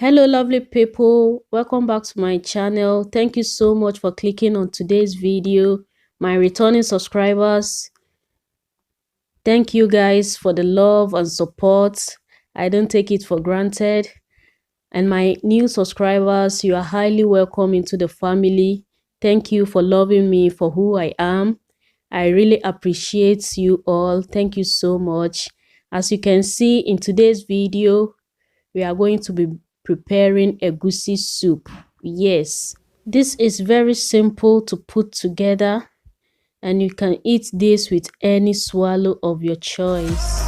Hello lovely people, welcome back to my channel. Thank you so much for clicking on today's video. My returning subscribers, thank you guys for the love and support. I don't take it for granted. And my new subscribers, you are highly welcome into the family. Thank you for loving me for who I am. I really appreciate you all. Thank you so much. As you can see in today's video, we are going to be preparing egusi soup. Yes, this is very simple to put together and you can eat this with any swallow of your choice.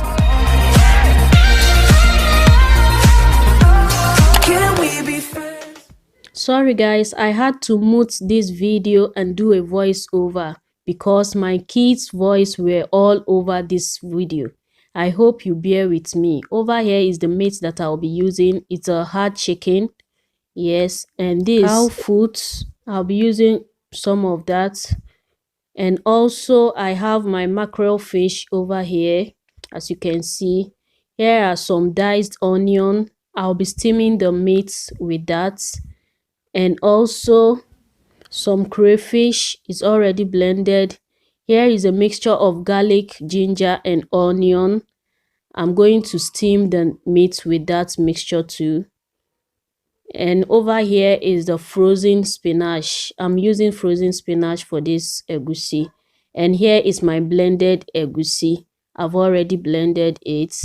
Sorry guys, I had to mute this video and do a voiceover because my kids' voice were all over this video. I hope you bear with me. Over here is the meat that I'll be using. It's a hard chicken. Yes, and this cow foot. I'll be using some of that. And also I have my mackerel fish over here. As you can see, here are some diced onion. I'll be steaming the meat with that. And also some crayfish is already blended. Here is a mixture of garlic, ginger and onion. I'm going to steam the meat with that mixture too. And over here is the frozen spinach. I'm using frozen spinach for this egusi. And here is my blended egusi. I've already blended it.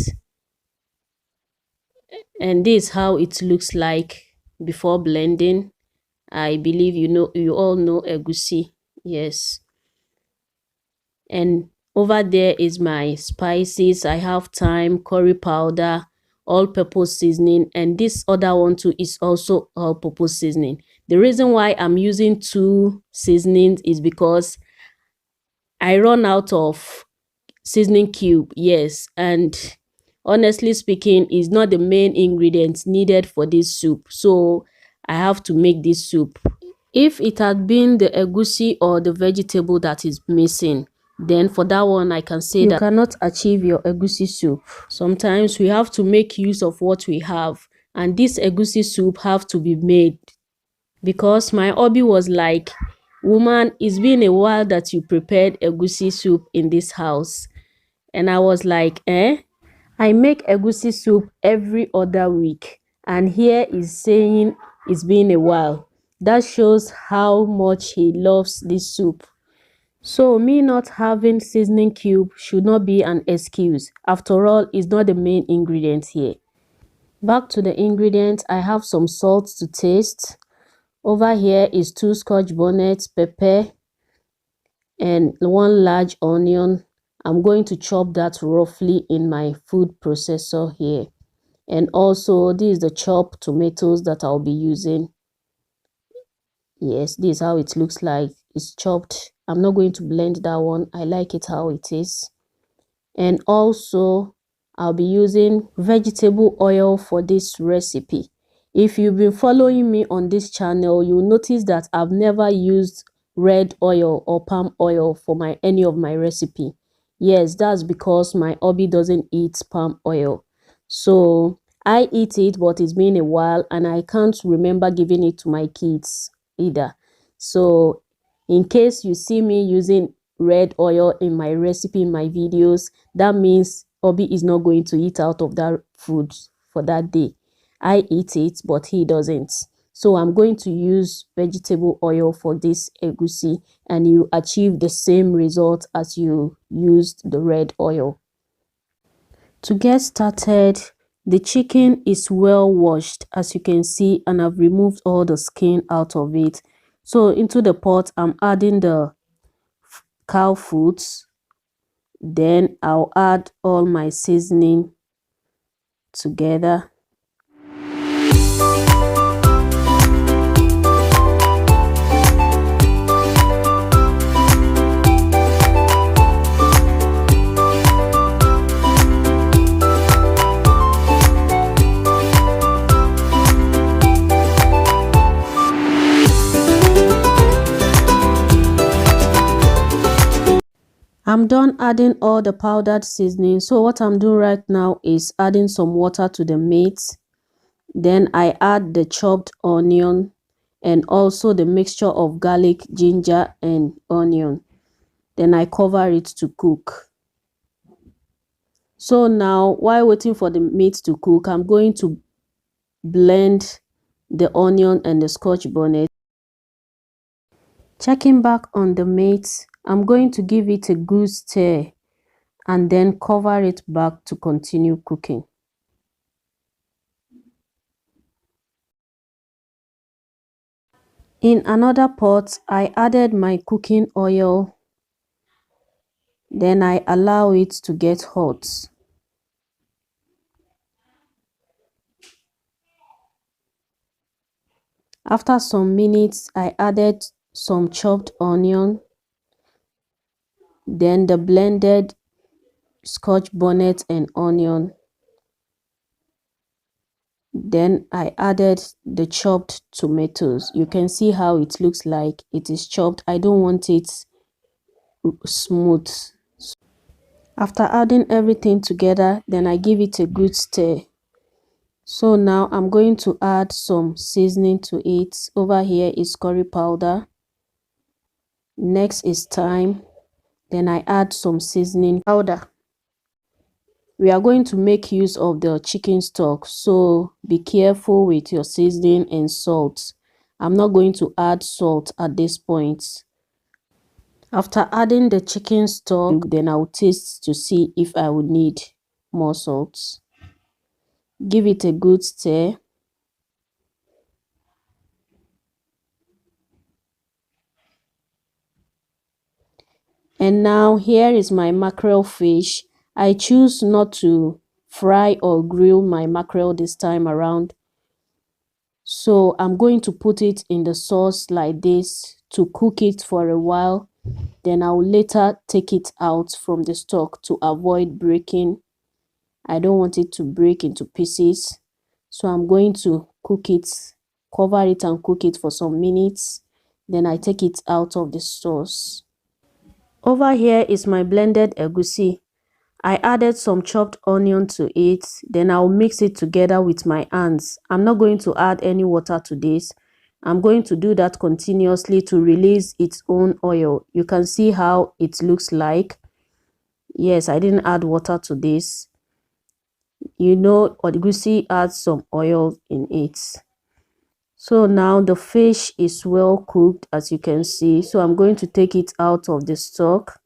And this is how it looks like before blending. I believe you all know egusi. Yes. And over there is my spices. I have thyme, curry powder, all-purpose seasoning, and this other one too is also all-purpose seasoning. The reason why I'm using two seasonings is because I run out of seasoning cube. Yes, and honestly speaking, is not the main ingredient needed for this soup, so I have to make this soup. If it had been the egusi or the vegetable that is missing, then for that one I can say that you cannot achieve your egusi soup. Sometimes we have to make use of what we have, and this egusi soup have to be made because my hubby was like, woman, it's been a while that you prepared egusi soup in this house. And I was like, I make egusi soup every other week, and here is saying it's been a while. That shows how much he loves this soup. So me not having seasoning cube should not be an excuse. After all, it's not the main ingredient here. Back to the ingredients, I have some salt to taste. Over here is 2 scotch bonnets, pepper, and 1 large onion. I'm going to chop that roughly in my food processor here. And also, this is the chopped tomatoes that I'll be using. Yes, this is how it looks like. It's chopped. I'm not going to blend that one. I like it how it is. And also, I'll be using vegetable oil for this recipe. If you've been following me on this channel, you'll notice that I've never used red oil or palm oil for any of my recipe. Yes, that's because my hubby doesn't eat palm oil. So I eat it, but it's been a while and I can't remember giving it to my kids either. So in case you see me using red oil in my recipe, in my videos, that means hubby is not going to eat out of that food for that day. I eat it, but he doesn't. So I'm going to use vegetable oil for this egusi, and you achieve the same result as you used the red oil. To get started, the chicken is well washed, as you can see, and I've removed all the skin out of it. So into the pot, I'm adding the cow foods. Then I'll add all my seasoning together. I'm done adding all the powdered seasoning. So what I'm doing right now is adding some water to the meat. Then I add the chopped onion and also the mixture of garlic, ginger and onion. Then I cover it to cook. So now while waiting for the meat to cook, I'm going to blend the onion and the scotch bonnet. Checking back on the meat, I'm going to give it a good stir and then cover it back to continue cooking. In another pot, I added my cooking oil, then I allow it to get hot. After some minutes, I added some chopped onion, then the blended scotch bonnet and onion. Then I added the chopped tomatoes. You can see how it looks like. It is chopped. I don't want it smooth. After adding everything together, then I give it a good stir. So now I'm going to add some seasoning to it. Over here is curry powder. Next is thyme. Then I add some seasoning powder. We are going to make use of the chicken stock, so be careful with your seasoning and salt. I'm not going to add salt at this point. After adding the chicken stock, then I'll taste to see if I would need more salt. Give it a good stir. And now here is my mackerel fish. I choose not to fry or grill my mackerel this time around. So I'm going to put it in the sauce like this to cook it for a while. Then I'll later take it out from the stock to avoid breaking. I don't want it to break into pieces. So I'm going to cook it, cover it and cook it for some minutes. Then I take it out of the sauce. Over here is my blended egusi. I added some chopped onion to it, then I'll mix it together with my hands. I'm not going to add any water to this. I'm going to do that continuously to release its own oil. You can see how it looks like. Yes, I didn't add water to this. You know, egusi adds some oil in it. So now the fish is well cooked, as you can see. So I'm going to take it out of the stock.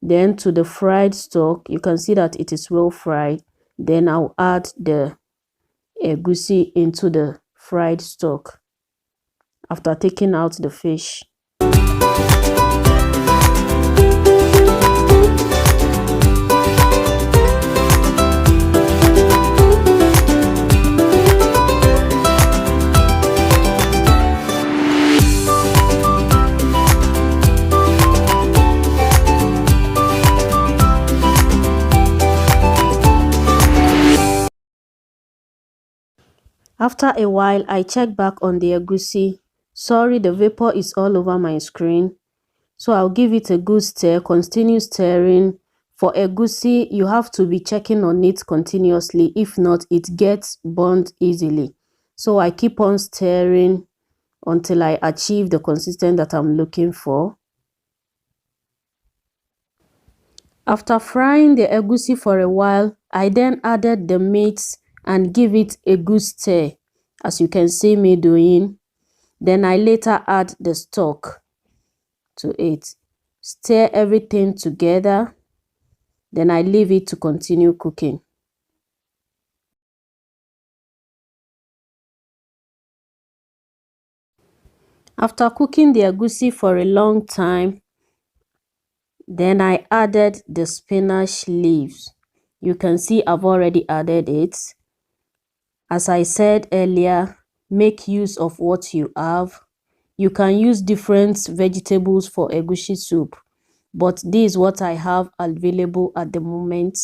Then to the fried stock, you can see that it is well fried. Then I'll add the egusi into the fried stock after taking out the fish. After a while, I check back on the egusi. Sorry, the vapor is all over my screen. So I'll give it a good stir, continue stirring. For egusi, you have to be checking on it continuously. If not, it gets burnt easily. So I keep on stirring until I achieve the consistency that I'm looking for. After frying the egusi for a while, I then added the meat and give it a good stir, as you can see me doing. Then I later add the stock to it. Stir everything together. Then I leave it to continue cooking. After cooking the egusi for a long time, then I added the spinach leaves. You can see I've already added it. As I said earlier, make use of what you have. You can use different vegetables for egusi soup, but this is what I have available at the moment.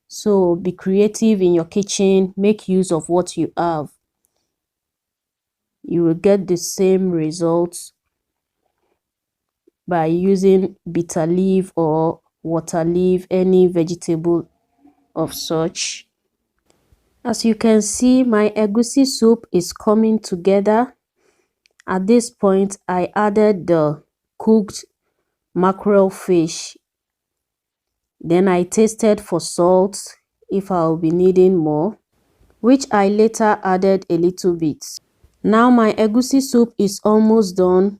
So be creative in your kitchen, make use of what you have. You will get the same results by using bitter leaf or water leaf, any vegetable of such. As you can see, my egusi soup is coming together. At this point, I added the cooked mackerel fish. Then I tasted for salt if I'll be needing more, which I later added a little bit. Now my egusi soup is almost done.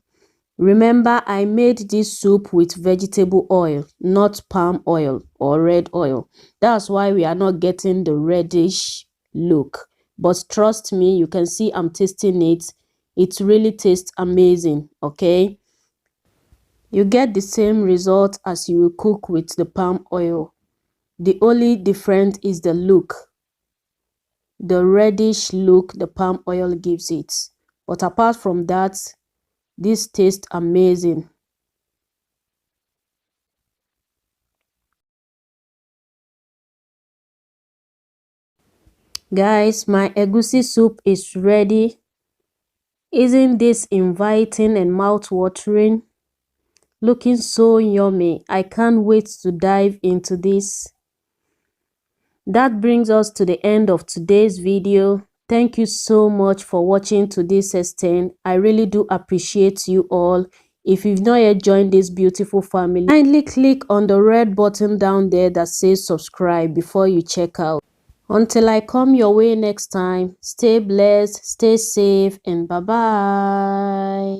Remember, I made this soup with vegetable oil, not palm oil or red oil. That's why we are not getting the reddish look. But trust me, you can see I'm tasting it. It really tastes amazing, okay? You get the same result as you will cook with the palm oil. The only difference is the look, the reddish look the palm oil gives it. But apart from that, this tastes amazing. Guys, my egusi soup is ready. Isn't this inviting and mouth-watering? Looking so yummy. I can't wait to dive into this. That brings us to the end of today's video. Thank you so much for watching to this extent. I really do appreciate you all. If you've not yet joined this beautiful family, kindly click on the red button down there that says subscribe before you check out. Until I come your way next time, stay blessed, stay safe, and bye-bye.